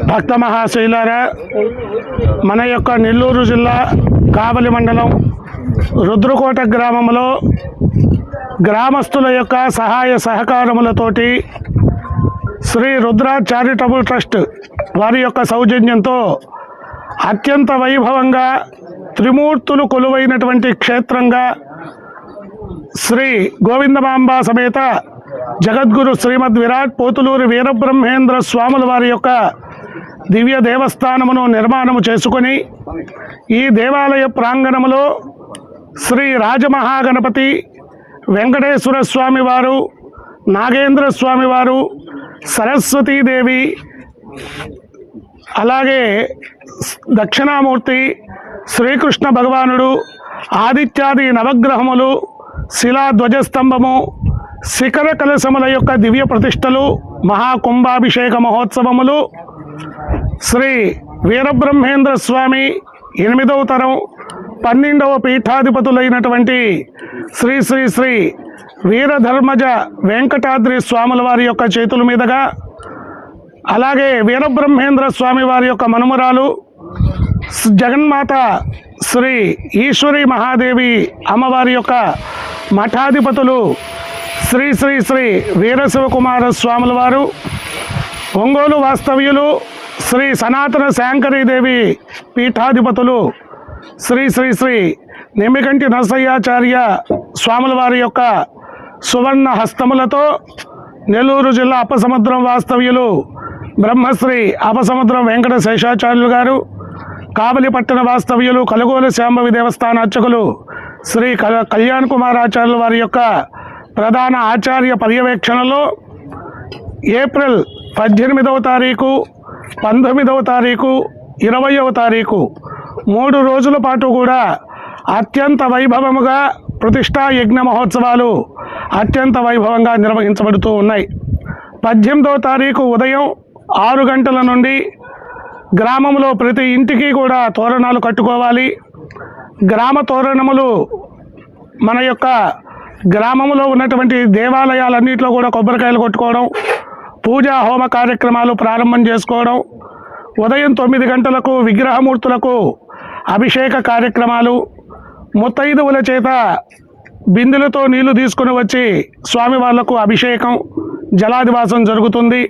భక్త మహాశైలారా, మన యొక్క నెల్లూరు జిల్లా కావలి మండలం రుద్రకోట గ్రామంలో గ్రామస్తుల యొక్క సహాయ సహకారములతోటి శ్రీ రుద్ర చారిటబుల్ ట్రస్ట్ వారి యొక్క సౌజన్యంతో అత్యంత వైభవంగా త్రిమూర్తులు కొలువైనటువంటి క్షేత్రంగా శ్రీ గోవిందమాంబ సమేత జగద్గురు శ్రీమద్ విరాట్ పోతులూరి వీరబ్రహ్మేంద్ర స్వాముల వారి యొక్క దివ్య దేవస్థానమును నిర్మాణము చేసుకొని ఈ దేవాలయ ప్రాంగణములో శ్రీ రాజమహాగణపతి, వెంకటేశ్వర స్వామి వారు, నాగేంద్ర స్వామి వారు, సరస్వతీదేవి, అలాగే దక్షిణామూర్తి, శ్రీకృష్ణ భగవానుడు, ఆదిత్యాది నవగ్రహములు, శిలా ధ్వజస్తంభము, శిఖర కలశముల యొక్క దివ్య ప్రతిష్టలు, మహాకుంభాభిషేక మహోత్సవములు, శ్రీ వీరబ్రహ్మేంద్ర స్వామి 8వ తరం 12వ పీఠాధిపతులైనటువంటి శ్రీ శ్రీ శ్రీ వీరధర్మజ వెంకటాద్రి స్వాముల వారి యొక్క చేతుల మీదుగా, అలాగే వీరబ్రహ్మేంద్ర స్వామి వారి యొక్క మనుమరాలు జగన్మాత శ్రీ ఈశ్వరి మహాదేవి అమ్మవారి యొక్క మఠాధిపతులు శ్రీ శ్రీ శ్రీ వీరశివకుమార స్వాముల వారు, ఒంగోలు వాస్తవ్యులు శ్రీ సనాతన శాంకరీదేవి పీఠాధిపతులు శ్రీ శ్రీ శ్రీ నిమ్మికంటి నరసయ్యాచార్య స్వాముల వారి యొక్క సువర్ణ హస్తములతో నెల్లూరు జిల్లా అప్పసముద్రం వాస్తవ్యులు బ్రహ్మశ్రీ అపసముద్రం వెంకట శేషాచార్యులు గారు, కావలి పట్టణ వాస్తవ్యులు కలుగోలు శాంభవి దేవస్థాన అర్చకులు శ్రీ కళ్యాణ్ కుమారాచార్యుల వారి యొక్క ప్రధాన ఆచార్య పర్యవేక్షణలో ఏప్రిల్ 18వ తారీఖు, 19వ తారీఖు, 20వ తారీఖు 3 రోజుల పాటు కూడా అత్యంత వైభవముగా ప్రతిష్టా యజ్ఞ మహోత్సవాలు అత్యంత వైభవంగా నిర్వహించబడుతూ ఉన్నాయి. 18వ తారీఖు ఉదయం 6 గంటల నుండి గ్రామంలో ప్రతి ఇంటికి కూడా తోరణాలు కట్టుకోవాలి. గ్రామ తోరణములు మన యొక్క గ్రామంలో ఉన్నటువంటి దేవాలయాలన్నింటిలో కూడా కొబ్బరికాయలు కొట్టుకోవడం, పూజా హోమ కార్యక్రమాలు ప్రారంభం చేసుకోవడం, ఉదయం 9 గంటలకు విగ్రహమూర్తులకు అభిషేక కార్యక్రమాలు, ముత్తైదువుల చేత బిందెలతో నీళ్లు తీసుకుని వచ్చి స్వామివార్లకు అభిషేకం, జలాదివాసం జరుగుతుంది.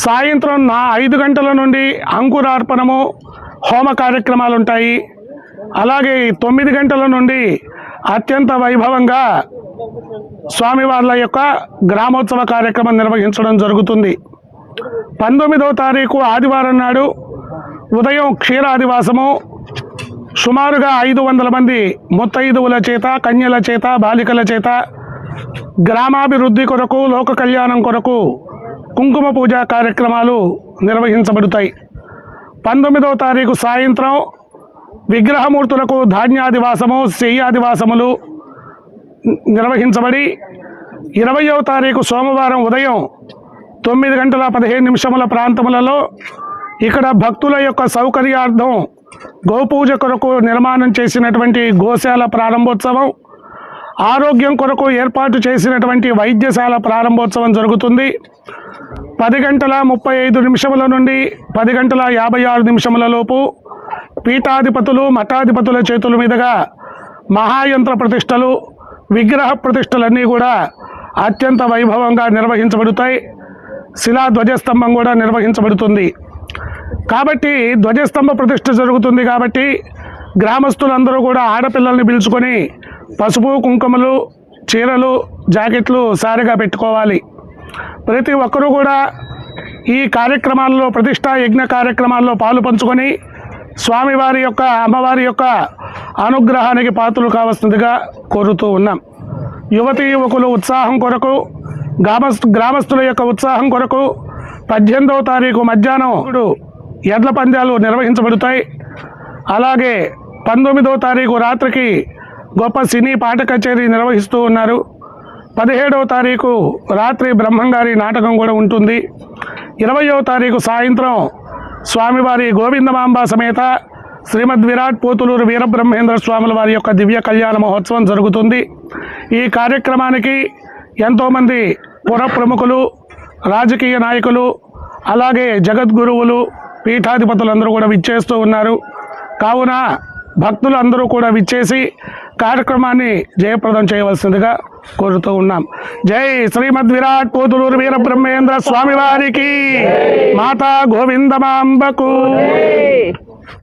సాయంత్రం 5 గంటల నుండి అంకురార్పణము, హోమ కార్యక్రమాలు ఉంటాయి. అలాగే 9 గంటల నుండి అత్యంత వైభవంగా స్వామివార్ల యొక్క గ్రామోత్సవ కార్యక్రమం నిర్వహించడం జరుగుతుంది. 19వ తారీఖు ఆదివారం నాడు ఉదయం క్షీరాదివాసము, సుమారుగా 500 మంది ముత్తైదువుల చేత, కన్యల చేత, బాలికల చేత గ్రామాభివృద్ధి కొరకు, లోక కళ్యాణం కొరకు కుంకుమ పూజా కార్యక్రమాలు నిర్వహించబడతాయి. 19వ తారీఖు సాయంత్రం విగ్రహమూర్తులకు ధాన్యాదివాసము, శయ్యాదివాసములు నిర్వహించబడి 20వ తారీఖు సోమవారం ఉదయం 9 గంటల 15 నిమిషముల ప్రాంతములలో ఇక్కడ భక్తుల యొక్క సౌకర్యార్థం గోపూజ కొరకు నిర్మాణం చేసినటువంటి గోశాల ప్రారంభోత్సవం, ఆరోగ్యం కొరకు ఏర్పాటు చేసినటువంటి వైద్యశాల ప్రారంభోత్సవం జరుగుతుంది. 10 గంటల 35 నిమిషముల నుండి 10 గంటల 56 నిమిషముల లోపు పీఠాధిపతులు, మఠాధిపతుల చేతుల మీదుగా మహాయంత్ర ప్రతిష్టలు, విగ్రహ ప్రతిష్టలన్నీ కూడా అత్యంత వైభవంగా నిర్వహించబడతాయి. శిలా ధ్వజస్తంభం కూడా నిర్వహించబడుతుంది. కాబట్టి ధ్వజస్తంభ ప్రతిష్ఠ జరుగుతుంది కాబట్టి గ్రామస్తులందరూ కూడా ఆడపిల్లల్ని పిలుచుకొని పసుపు, కుంకుమలు, చీరలు, జాకెట్లు సారిగా పెట్టుకోవాలి. ప్రతి ఒక్కరూ కూడా ఈ కార్యక్రమాల్లో, ప్రతిష్టా యజ్ఞ కార్యక్రమాల్లో పాలు పంచుకొని స్వామివారి యొక్క, అమ్మవారి యొక్క అనుగ్రహానికి పాత్రలు కావాల్సిందిగా కోరుతూ ఉన్నాం. యువతీ యువకులు ఉత్సాహం కొరకు, గ్రామస్తుల యొక్క ఉత్సాహం కొరకు 18వ తారీఖు మధ్యాహ్నం ఎడ్ల పందాలు నిర్వహించబడతాయి. అలాగే 19వ తారీఖు రాత్రికి గొప్ప సినీ పాట కచేరీ నిర్వహిస్తూ ఉన్నారు. 17వ తారీఖు రాత్రి బ్రహ్మంగారి నాటకం కూడా ఉంటుంది. 20వ తారీఖు సాయంత్రం స్వామివారి గోవిందమాంబ సమేత శ్రీమద్ విరాట్ పోతులూరు వీరబ్రహ్మేంద్ర స్వాముల వారి యొక్క దివ్య కళ్యాణ మహోత్సవం జరుగుతుంది. ఈ కార్యక్రమానికి ఎంతోమంది పుర ప్రముఖులు, రాజకీయ నాయకులు, అలాగే జగద్గురువులు, పీఠాధిపతులందరూ కూడా విచ్చేస్తూ ఉన్నారు. కావున భక్తులు అందరూ కూడా విచ్చేసి కార్యక్రమాన్ని జయప్రదం చేయవలసిందిగా కోరుతూ ఉన్నాం. జై శ్రీమద్ విరాట్ పోతులూరు వీరబ్రహ్మేంద్ర స్వామివారికి, మాతా గోవిందమాంబకు.